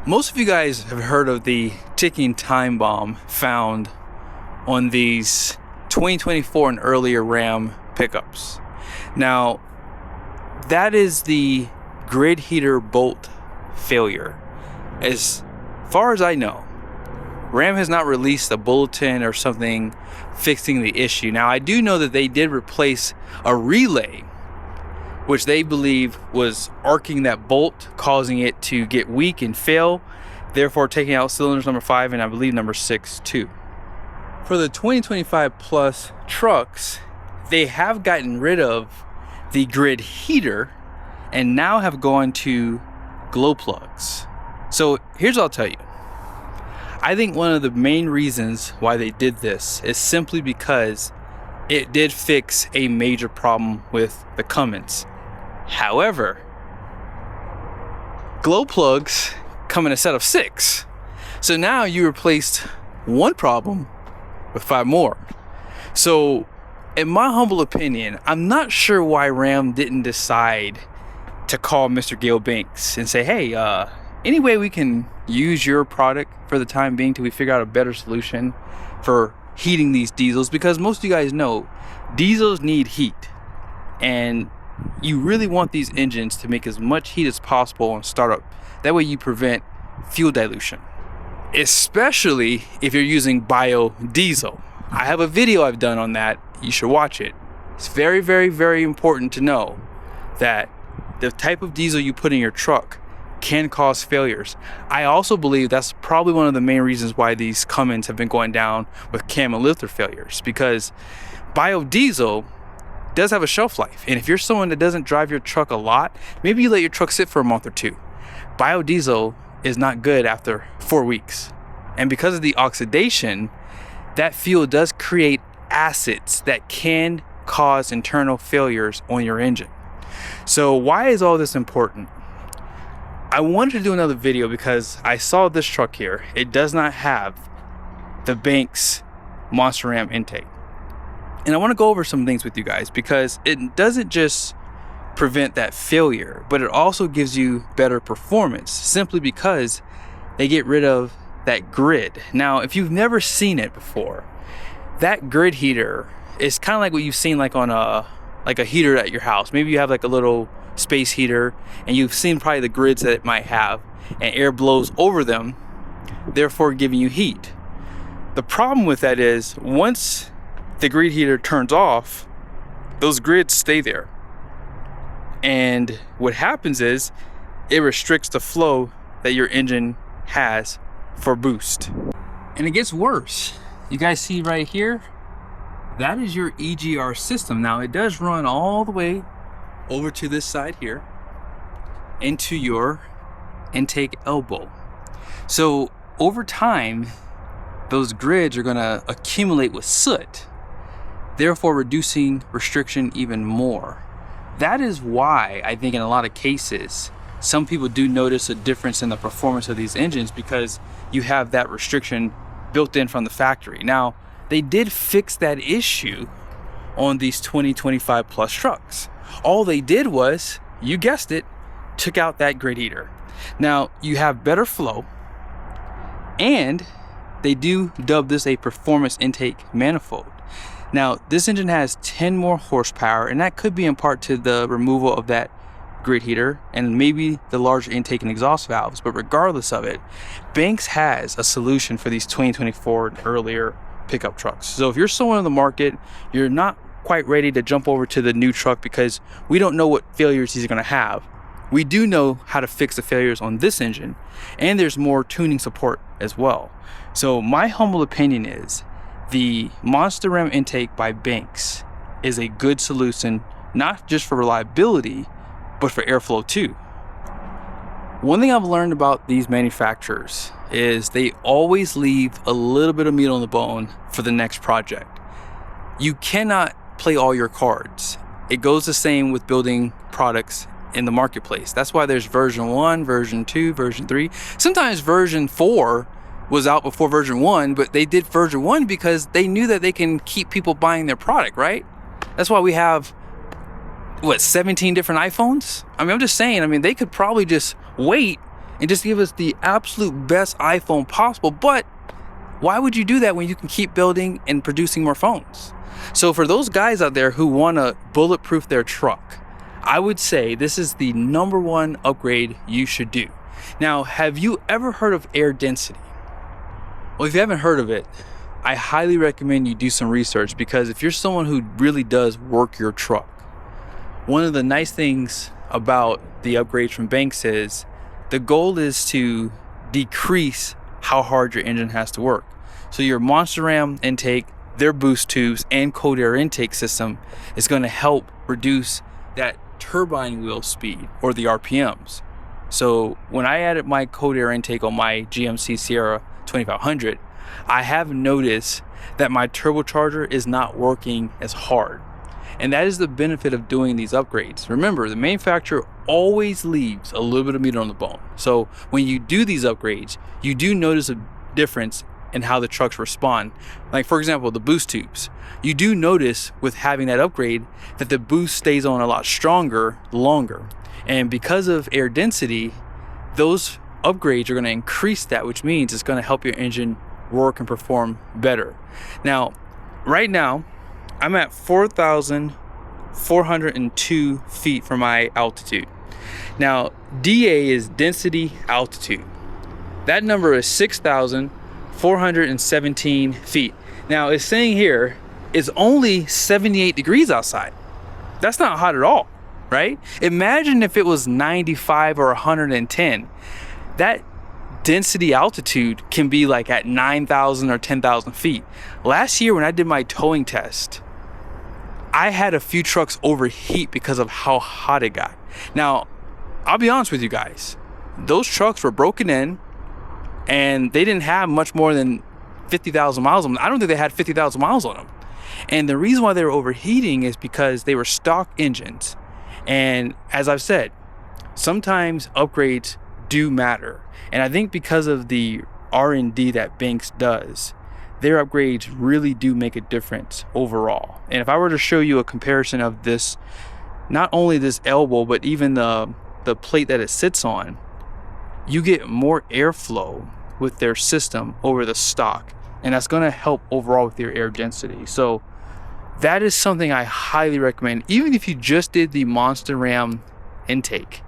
Most of you guys have heard of the ticking time bomb found on these 2024 and earlier Ram pickups. Now, that is the grid heater bolt failure. As far as I know, Ram has not released a bulletin or something fixing the issue. Now, I do know that they did replace a relay, which they believe was arcing that bolt, causing it to get weak and fail, therefore taking out cylinders number 5 and I believe number 6 too. For the 2025 plus trucks, they have gotten rid of the grid heater and now have gone to glow plugs. So here's what I'll tell you. I think one of the main reasons why they did this is simply because it did fix a major problem with the Cummins. However, glow plugs come in a set of 6. So now you replaced one problem with 5 more. So in my humble opinion, I'm not sure why Ram didn't decide to call Mr. Gail Banks and say, hey, any way we can use your product for the time being till we figure out a better solution for heating these diesels, because most of you guys know diesels need heat and you really want these engines to make as much heat as possible on startup. That way you prevent fuel dilution, especially if you're using biodiesel. I have a video I've done on that. You should watch it. It's very, very, very important to know that the type of diesel you put in your truck can cause failures. I also believe that's probably one of the main reasons why these Cummins have been going down with cam and lifter failures, because biodiesel does have a shelf life. And if you're someone that doesn't drive your truck a lot, maybe you let your truck sit for a month or 2. Biodiesel is not good after 4 weeks. And because of the oxidation, that fuel does create acids that can cause internal failures on your engine. So why is all this important? I wanted to do another video because I saw this truck here. It does not have the Banks Monster Ram intake. And I want to go over some things with you guys because it doesn't just prevent that failure, but it also gives you better performance simply because they get rid of that grid. Now, if you've never seen it before, that grid heater is kind of like what you've seen like on a heater at your house. Maybe you have like a little space heater and you've seen probably the grids that it might have, and air blows over them, therefore giving you heat. The problem with that is once the grid heater turns off, those grids stay there. And what happens is it restricts the flow that your engine has for boost. And it gets worse. You guys see right here, that is your EGR system. Now it does run all the way over to this side here into your intake elbow. So over time, those grids are gonna accumulate with soot, therefore reducing restriction even more. That is why I think in a lot of cases, some people do notice a difference in the performance of these engines because you have that restriction built in from the factory. Now, they did fix that issue on these 2025 plus trucks. All they did was, you guessed it, took out that grid heater. Now, you have better flow, and they do dub this a performance intake manifold. Now, this engine has 10 more horsepower, and that could be in part to the removal of that grid heater and maybe the larger intake and exhaust valves. But regardless of it, Banks has a solution for these 2024 and earlier pickup trucks. So if you're someone in the market, you're not quite ready to jump over to the new truck because we don't know what failures he's going to have. We do know how to fix the failures on this engine, and there's more tuning support as well. So my humble opinion is the Monster Ram intake by Banks is a good solution, not just for reliability, but for airflow too. One thing I've learned about these manufacturers is they always leave a little bit of meat on the bone for the next project. You cannot play all your cards. It goes the same with building products in the marketplace. That's why there's version 1, version 2, version 3. Sometimes version 4 was out before version 1, but they did version 1 because they knew that they can keep people buying their product, right? That's why we have, what, 17 different iPhones? I mean, I'm just saying, they could probably just wait and just give us the absolute best iPhone possible. But why would you do that when you can keep building and producing more phones? So for those guys out there who want to bulletproof their truck, I would say this is the #1 upgrade you should do. Now, have you ever heard of air density? Well, if you haven't heard of it, I highly recommend you do some research, because if you're someone who really does work your truck, one of the nice things about the upgrades from Barbeques is the goal is to decrease how hard your engine has to work. So your Monster Ram intake, their boost tubes, and cold air intake system is going to help reduce that turbine wheel speed, or the RPMs. So when I added my cold air intake on my GMC Sierra 2500, I have noticed that my turbocharger is not working as hard. And that is the benefit of doing these upgrades. Remember, the manufacturer always leaves a little bit of meat on the bone. So when you do these upgrades, you do notice a difference in how the trucks respond. Like, for example, the boost tubes. You do notice with having that upgrade that the boost stays on a lot stronger, longer. And because of air density, those upgrades are going to increase that, which means it's going to help your engine work and perform better. Now, right now, I'm at 4,402 feet for my altitude. Now, DA is density altitude. That number is 6,417 feet. Now, it's saying here it's only 78 degrees outside. That's not hot at all, right? Imagine if it was 95 or 110. That density altitude can be like at 9,000 or 10,000 feet. Last year when I did my towing test, I had a few trucks overheat because of how hot it got. Now, I'll be honest with you guys. Those trucks were broken in and they didn't have much more than 50,000 miles on them. I don't think they had 50,000 miles on them. And the reason why they were overheating is because they were stock engines. And as I've said, sometimes upgrades do matter. And I think because of the R&D that Barbeques does, their upgrades really do make a difference overall. And if I were to show you a comparison of this, not only this elbow, but even the plate that it sits on, you get more airflow with their system over the stock. And that's going to help overall with your air density. So that is something I highly recommend. Even if you just did the Monster Ram intake,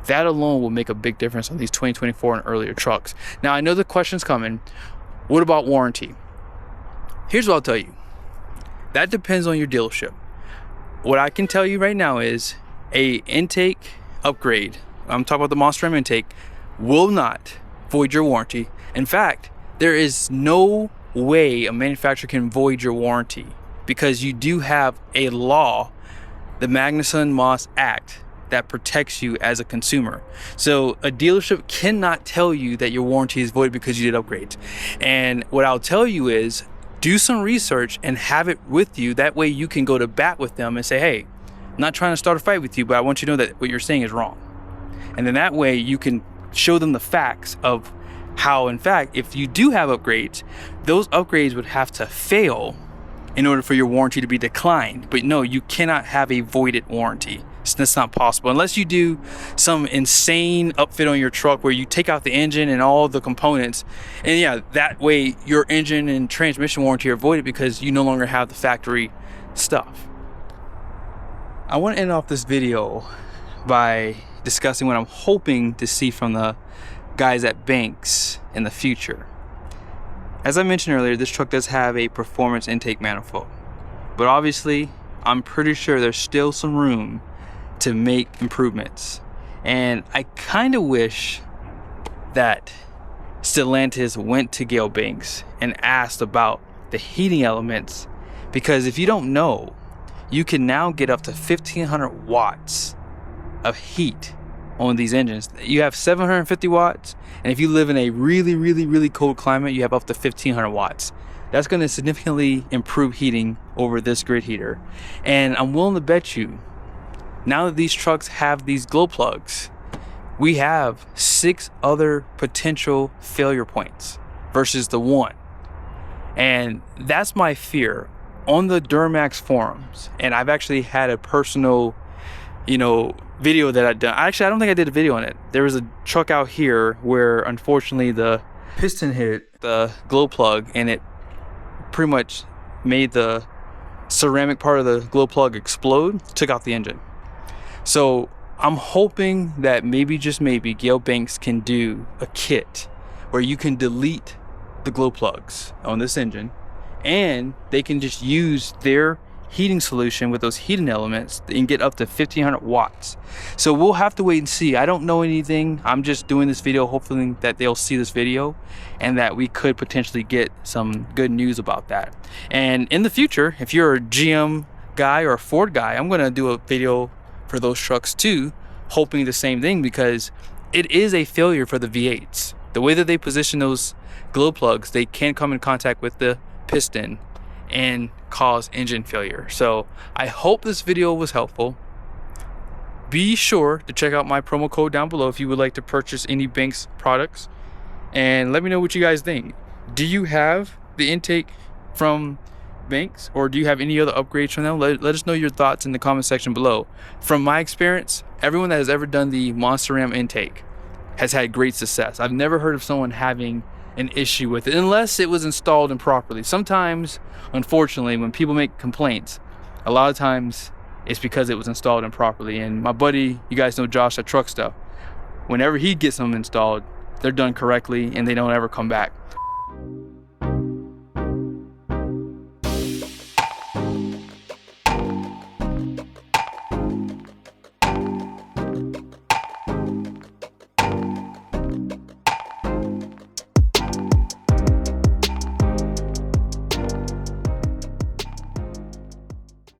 that alone will make a big difference on these 2024 and earlier trucks. Now, I know the question's coming. What about warranty? Here's what I'll tell you. That depends on your dealership. What I can tell you right now is a intake upgrade, I'm talking about the Monster Ram intake, will not void your warranty. In fact, there is no way a manufacturer can void your warranty, because you do have a law, the Magnuson-Moss Act, that protects you as a consumer. So a dealership cannot tell you that your warranty is void because you did upgrades. And what I'll tell you is do some research and have it with you. That way you can go to bat with them and say, hey, I'm not trying to start a fight with you, but I want you to know that what you're saying is wrong. And then that way you can show them the facts of how, in fact, if you do have upgrades, those upgrades would have to fail in order for your warranty to be declined. But no, you cannot have a voided warranty. That's not possible unless you do some insane upfit on your truck where you take out the engine and all the components, and yeah, that way your engine and transmission warranty are voided because you no longer have the factory stuff. I want to end off this video by discussing what I'm hoping to see from the guys at Barbeques in the future. As I mentioned earlier, this truck does have a performance intake manifold, but obviously I'm pretty sure there's still some room to make improvements. And I kind of wish that Stellantis went to Gail Barbeques and asked about the heating elements, because if you don't know, you can now get up to 1500 watts of heat on these engines. You have 750 watts, and if you live in a really cold climate, you have up to 1500 watts. That's going to significantly improve heating over this grid heater. And I'm willing to bet you, now that these trucks have these glow plugs, we have 6 other potential failure points versus the 1. And that's my fear. On the Duramax forums, and I've actually had a personal video that I'd done. Actually, I don't think I did a video on it. There was a truck out here where unfortunately the piston hit the glow plug and it pretty much made the ceramic part of the glow plug explode, took out the engine. So I'm hoping that maybe, just maybe, Gale Banks can do a kit where you can delete the glow plugs on this engine and they can just use their heating solution with those heating elements and get up to 1500 watts. So we'll have to wait and see. I don't know anything. I'm just doing this video hoping that they'll see this video and that we could potentially get some good news about that. And in the future, if you're a GM guy or a Ford guy, I'm gonna do a video for those trucks too, hoping the same thing, because it is a failure for the V8s. The way that they position those glow plugs, they can come in contact with the piston and cause engine failure. So I hope this video was helpful. Be sure to check out my promo code down below if you would like to purchase any Banks products, and let me know what you guys think. Do you have the intake from Banks, or do you have any other upgrades from them? Let us know your thoughts in the comment section below. From my experience, everyone that has ever done the Monster Ram intake has had great success. I've never heard of someone having an issue with it unless it was installed improperly. Sometimes, unfortunately, when people make complaints, a lot of times it's because it was installed improperly. And my buddy, you guys know Josh at Truck Stuff, whenever he gets them installed, they're done correctly and they don't ever come back.